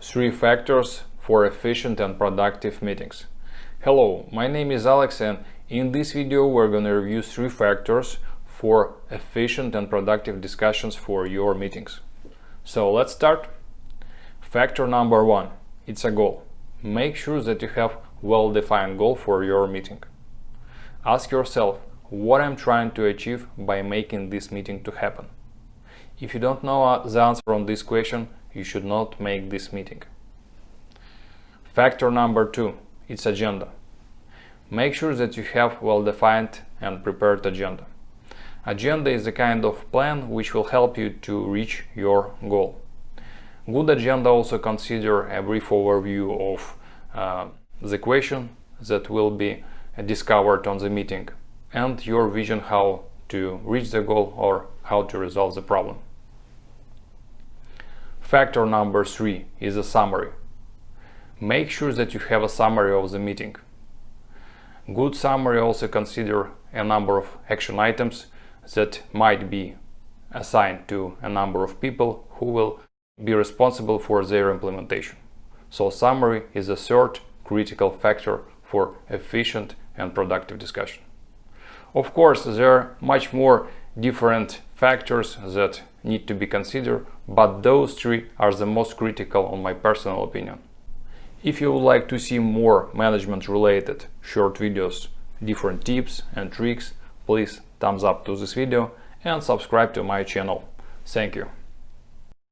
3 factors for efficient and productive meetings. Hello, my name is Alex, and in this video we're going to review 3 factors for efficient and productive discussions for your meetings. So let's start. Factor number 1, it's a goal. Make sure that you have well-defined goal for your meeting. Ask yourself, what I'm trying to achieve by making this meeting to happen. If you don't know the answer on this question, you should not make this meeting. Factor number 2, it's agenda. Make sure that you have well-defined and prepared agenda. Agenda is a kind of plan which will help you to reach your goal. Good agenda also consider a brief overview of the question that will be discovered on the meeting and your vision how to reach the goal or how to resolve the problem. Factor number 3 is a summary. Make sure that you have a summary of the meeting. Good summary also consider a number of action items that might be assigned to a number of people who will be responsible for their implementation. So summary is a third critical factor for efficient and productive discussion. Of course, there are much more different factors that need to be considered, but those 3 are the most critical in my personal opinion. If you would like to see more management related short videos, different tips and tricks, please thumbs up to this video and subscribe to my channel. Thank you.